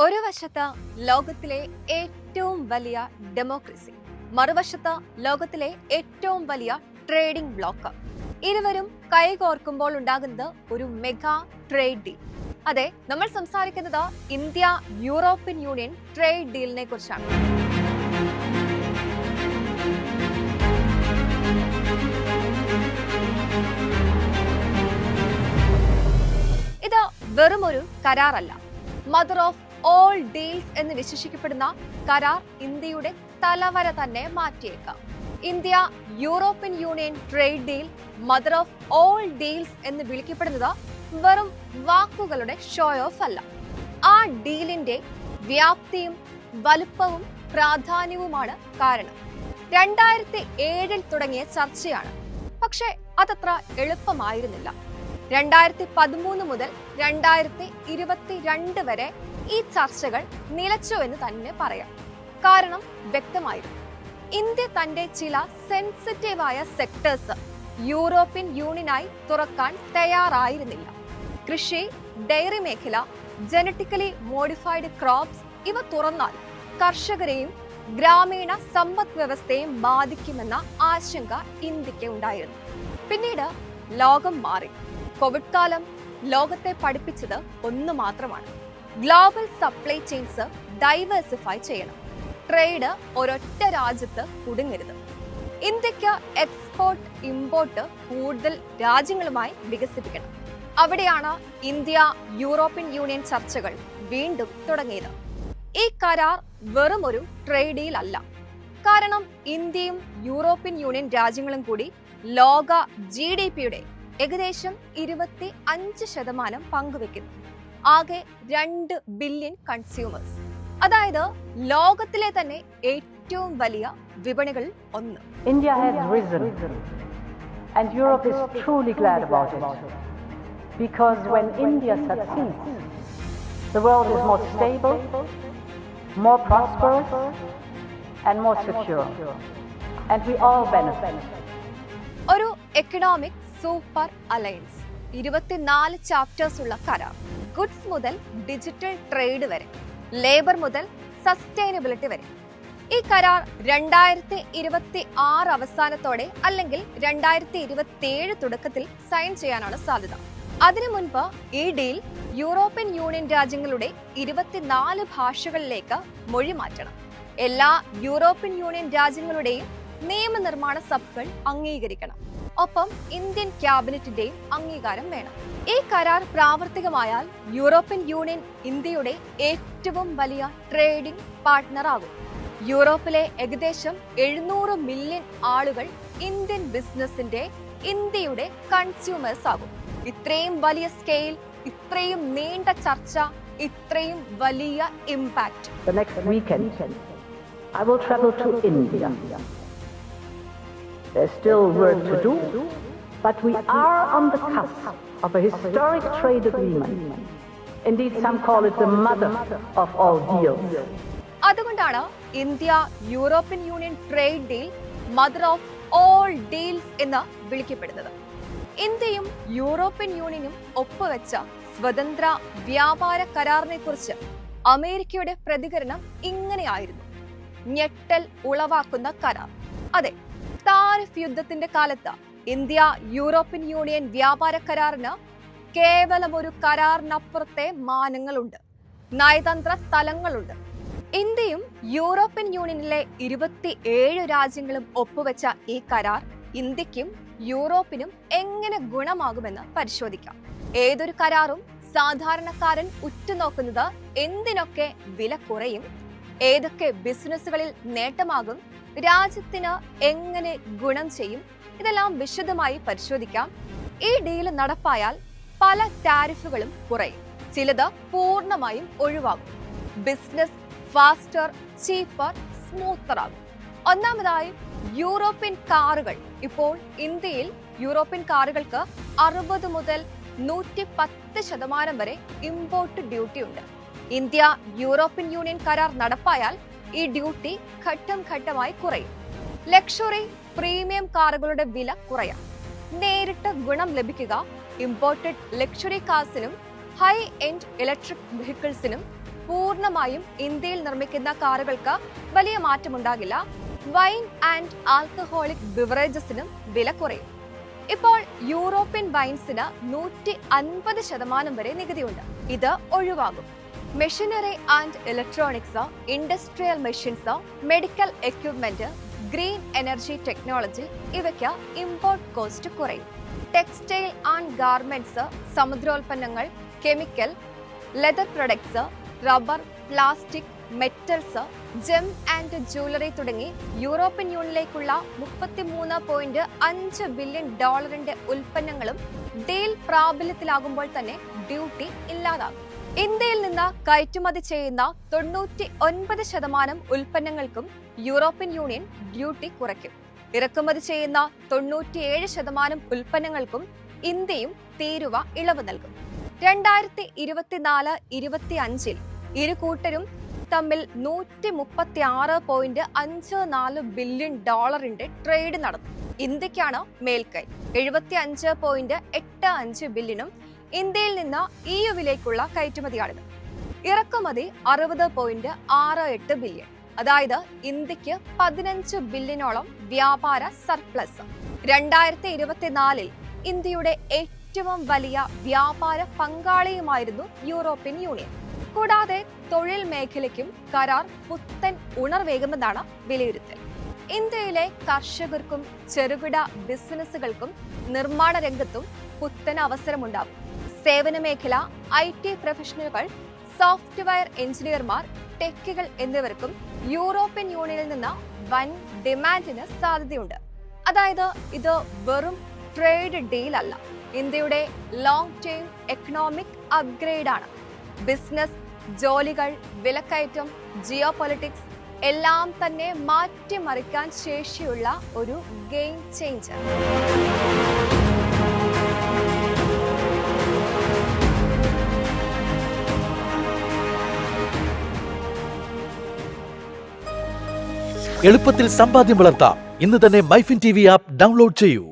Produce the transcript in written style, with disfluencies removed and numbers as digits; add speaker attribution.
Speaker 1: ഒരു വശത്ത് ലോകത്തിലെ ഏറ്റവും വലിയ ഡെമോക്രസി, മറുവശത്ത് ലോകത്തിലെ ഏറ്റവും വലിയ ട്രേഡിംഗ് ബ്ലോക്ക്. ഇരുവരും കൈകോർക്കുമ്പോൾ ഉണ്ടാകുന്നത് ഒരു മെഗാ ട്രേഡ് ഡീൽ. അതെ, നമ്മൾ സംസാരിക്കുന്നത് ഇന്ത്യ യൂറോപ്യൻ യൂണിയൻ ട്രേഡ് ഡീലിനെ കുറിച്ചാണ്. ഇത് വെറുമൊരു കരാറല്ല, മദർ ഓഫ് ഓൾ ഡീൽസ് എന്ന് വിശേഷിക്കപ്പെടുന്ന കരാർ ഇന്ത്യയുടെ തലവര തന്നെ മാറ്റിയേക്കാം. India European union trade deal mother of all deals എന്ന് വിളിക്കപ്പെടുന്നത് വെറും വാക്കുകളുടെ ഷോ ഓഫ് അല്ല. ആ ഡീലിന്റെ വ്യാപ്തിയും വലുപ്പവും പ്രാധാന്യവുമാണ് കാരണം. 2007 തുടങ്ങിയ ചർച്ചയാണ്, പക്ഷെ അതത്ര എളുപ്പമായിരുന്നില്ല. 2013 മുതൽ 2022 വരെ ഈ ചർച്ചകൾ നിലച്ചു എന്ന് തന്നെ പറയാം. കാരണം വ്യക്തമായിരുന്നു, ഇന്ത്യ തന്റെ ചില സെൻസിറ്റീവായ സെക്ടേഴ്സ് യൂറോപ്യൻ യൂണിയനായി തുറക്കാൻ തയ്യാറായിരുന്നില്ല. കൃഷി, ഡയറി മേഖല, ജനറ്റിക്കലി മോഡിഫൈഡ് ക്രോപ്സ് ഇവ തുറന്നാൽ കർഷകരെയും ഗ്രാമീണ സമ്പദ് വ്യവസ്ഥയെയും ബാധിക്കുമെന്ന ആശങ്ക ഇന്ത്യക്ക് ഉണ്ടായിരുന്നു. പിന്നീട് ലോകം മാറി. കോവിഡ് കാലം ലോകത്തെ പഠിപ്പിച്ചത് ഒന്ന് മാത്രമാണ്: ഗ്ലോബൽ സപ്ലൈ ചെയിൻസ് ഡൈവേഴ്സിഫൈ ചെയ്യണം. ട്രേഡ് ഒരൊറ്റ രാജ്യത്ത് കുടുങ്ങരുത്. ഇന്ത്യക്ക് എക്സ്പോർട്ട് ഇമ്പോർട്ട് കൂടുതൽ രാജ്യങ്ങളുമായി വികസിപ്പിക്കണം. അവിടെയാണ് ഇന്ത്യ യൂറോപ്യൻ യൂണിയൻ ചർച്ചകൾ വീണ്ടും തുടങ്ങിയത്. ഈ കരാർ വെറും ഒരു ട്രേഡ് ഡീൽ അല്ല. കാരണം ഇന്ത്യയും യൂറോപ്യൻ യൂണിയൻ രാജ്യങ്ങളും കൂടി ലോക GDPയുടെ ഏകദേശം 25% പങ്കുവെക്കുന്നു. ആകെ 2 ബില്യൺ കൺസ്യൂമേഴ്സ്, അതായത് ലോകത്തിലെ തന്നെ ഏറ്റവും വലിയ വിപണികൾ ഒന്ന്.
Speaker 2: India has risen and Europe is truly glad about it, because when India succeeds, the world is more stable, more prosperous and more secure, and we all benefit.
Speaker 1: ഒരു എക്കണോമിക് സൂപ്പർ അലയൻസ്, 24 ചാപ്റ്റേഴ്സ് ഉള്ള കരാർ. Goods മുതൽ digital trade വരെ, labour മുതൽ sustainability വരെ. ഈ കരാർ 2026 അവസാനത്തോടെ അല്ലെങ്കിൽ 2027 തുടക്കത്തിൽ സൈൻ ചെയ്യാനാണ് സാധ്യത. അതിനു മുൻപ് ഈ ഡീൽ യൂറോപ്യൻ യൂണിയൻ രാജ്യങ്ങളുടെ 24 ഭാഷകളിലേക്ക് മൊഴി മാറ്റണം. എല്ലാ യൂറോപ്യൻ യൂണിയൻ രാജ്യങ്ങളുടെയും നിയമനിർമ്മാണ സഭകൾ അംഗീകരിക്കണം. ഒപ്പം ഇന്ത്യൻ ക്യാബിനറ്റിന്റെയും അംഗീകാരം വേണം. ഈ കരാർ പ്രാവർത്തികമായാൽ യൂറോപ്യൻ യൂണിയൻ ഇന്ത്യയുടെ ഏറ്റവും വലിയ ട്രേഡിംഗ് പാർട്ട്ണർ ആകും. യൂറോപ്പിലെ ഏകദേശം 700 മില്യൺ ആളുകൾ ഇന്ത്യൻ ബിസിനസിന്റെ, ഇന്ത്യയുടെ കൺസ്യൂമേഴ്സ് ആകും. ഇത്രയും വലിയ സ്കെയിൽ, ഇത്രയും നീണ്ട ചർച്ച, ഇത്രയും വലിയ impact.
Speaker 2: The next weekend I will travel to India. There's still work to do, but we are on the cusp of a historic trade agreement. Indeed, some call it the mother of all deals.
Speaker 1: അതുകൊണ്ടാണ് India European union trade deal mother of all deals എന്ന് വിളിക്കപ്പെടുന്നത്. ഇന്ത്യയും European യൂണിയനും ഒപ്പുവെച്ച സ്വതന്ത്ര വ്യാപാര കരാറിനെ കുറിച്ച് അമേരിക്കയുടെ പ്രതികരണം ഇങ്ങനെയായിരുന്നു: ഞെട്ടൽ ഉളവാക്കുന്ന കരാർ. അതെ, താരിഫ് യുദ്ധത്തിന്റെ കാലത്ത് ഇന്ത്യ യൂറോപ്യൻ യൂണിയൻ വ്യാപാര കരാറിന് കേവലം ഒരു കരാറിനപ്പുറത്തെ മാനങ്ങളുണ്ട്, നയതന്ത്ര തലങ്ങളുണ്ട്. ഇന്ത്യയും യൂറോപ്യൻ യൂണിയനിലെ 27 രാജ്യങ്ങളും ഒപ്പുവെച്ച ഈ കരാർ ഇന്ത്യക്കും യൂറോപ്പിനും എങ്ങനെ ഗുണമാകുമെന്ന് പരിശോധിക്കാം. ഏതൊരു കരാറും സാധാരണക്കാരൻ ഉറ്റുനോക്കുന്നത് എന്തിനൊക്കെ വില കുറയും, ഏതൊക്കെ ബിസിനസ്സുകളിൽ നേട്ടമാകും, രാജ്യത്തിന് എങ്ങനെ ഗുണം ചെയ്യും, ഇതെല്ലാം വിശദമായി പരിശോധിക്കാം. ഈ ഡീല് നടപ്പായാൽ പല ടാരിഫുകളും കുറയും, ചിലത് പൂർണ്ണമായും ഒഴിവാകും. ബിസിനസ് ഫാസ്റ്റർ, ചീപ്പർ, സ്മൂത്തർ ആകും. ഒന്നാമതായി യൂറോപ്യൻ കാറുകൾ. ഇപ്പോൾ ഇന്ത്യയിൽ യൂറോപ്യൻ കാറുകൾക്ക് 60 മുതൽ 110% വരെ ഇമ്പോർട്ട് ഡ്യൂട്ടി ഉണ്ട്. ഇന്ത്യ യൂറോപ്യൻ യൂണിയൻ കരാർ നടപ്പായാൽ ഈ ഡ്യൂട്ടി ഘട്ടം ഘട്ടമായി കുറയും. ലക്ഷറി, പ്രീമിയം കാറുകളുടെ വില കുറയാം. നേരിട്ട് ഗുണം ലഭിക്കുക ഇമ്പോർട്ടഡ് ലക്ഷറി കാർസിനും ഹൈ എൻഡ് ഇലക്ട്രിക് വെഹിക്കിൾസിനും പൂർണ്ണമായും ഇന്ത്യയിൽ നിർമ്മിക്കുന്ന കാറുകൾക്ക് വലിയ മാറ്റമുണ്ടാകില്ല. വൈൻ ആൻഡ് ആൽക്കഹോളിക് ബിവറേജസിനും വില കുറയും. ഇപ്പോൾ യൂറോപ്യൻ വൈൻസിന് 150% വരെ നികുതിയുണ്ട്. ഇത് ഒഴിവാകും. Machinery and electronics, industrial machines, medical equipment, green energy technology ഇവയ്ക്ക് ഇമ്പോർട്ട് കോസ്റ്റ് കുറയും. ടെക്സ്റ്റൈൽ ആൻഡ് ഗാർമെന്റ്സ്, സമുദ്രോൽപ്പന്നങ്ങൾ, chemical, leather products, rubber, plastic, metals, gem and jewellery തുടങ്ങി യൂറോപ്യൻ യൂണിയനിലേക്കുള്ള $33.5 ബില്യൺ ഉൽപ്പന്നങ്ങളും ഡീൽ പ്രാബല്യത്തിലാകുമ്പോൾ തന്നെ ഡ്യൂട്ടി ഇല്ലാതാകും. ഇന്ത്യയിൽ നിന്ന് കയറ്റുമതി ചെയ്യുന്ന 99% ഉൽപ്പന്നങ്ങൾക്കും യൂറോപ്യൻ യൂണിയൻ ഡ്യൂട്ടി കുറയ്ക്കും. ഇറക്കുമതി ചെയ്യുന്ന 97% ഉൽപ്പന്നങ്ങൾക്കും ഇന്ത്യയും തീരുവ ഇളവ് നൽകും. 2024-25 ഇരു കൂട്ടരും തമ്മിൽ $136.54 ബില്യൺ ട്രേഡ് നടന്നു. ഇന്ത്യക്കാണ് മേൽക്കൈ. 75.85 ബില്യണും ഇന്ത്യയിൽ നിന്ന് EUവിലേക്കുള്ള കയറ്റുമതിയാണിത്. ഇറക്കുമതി 60.68 ബില്യൺ. അതായത് ഇന്ത്യക്ക് 15 ബില്യണോളം വ്യാപാര സർപ്ലസ്. 2024 ഇന്ത്യയുടെ ഏറ്റവും വലിയ വ്യാപാര പങ്കാളിയുമായിരുന്നു യൂറോപ്യൻ യൂണിയൻ. കൂടാതെ തൊഴിൽ മേഖലയ്ക്കും കരാർ പുത്തൻ ഉണർവേകുമെന്നാണ് വിലയിരുത്തൽ. ഇന്ത്യയിലെ കർഷകർക്കും ചെറുകിട ബിസിനസ്സുകൾക്കും നിർമ്മാണ രംഗത്തും പുത്തൻ അവസരമുണ്ടാകും. സേവന മേഖല, IT പ്രൊഫഷണലുകൾ, സോഫ്റ്റ്വെയർ എഞ്ചിനീയർമാർ, ടെക്കുകൾ എന്നിവർക്കും യൂറോപ്യൻ യൂണിയനിൽ നിന്ന് വൻ ഡിമാൻഡിന് സാധ്യതയുണ്ട്. അതായത് ഇത് വെറും ട്രേഡ് ഡീൽ അല്ല, ഇന്ത്യയുടെ ലോങ് ടേം എക്കണോമിക് അപ്ഗ്രേഡ് ആണ്. ബിസിനസ്, ജോലികൾ, വിലക്കയറ്റം, ജിയോ പൊളിറ്റിക്സ് എല്ലാം തന്നെ മാറ്റിമറിക്കാൻ ശേഷിയുള്ള ഒരു ഗെയിം ചേഞ്ചർ.
Speaker 3: എളുപ്പത്തിൽ സമ്പാദ്യം വളർത്താം. ഇന്ന് തന്നെ മൈഫിൻ TV ആപ്പ് ഡൗൺലോഡ് ചെയ്യൂ.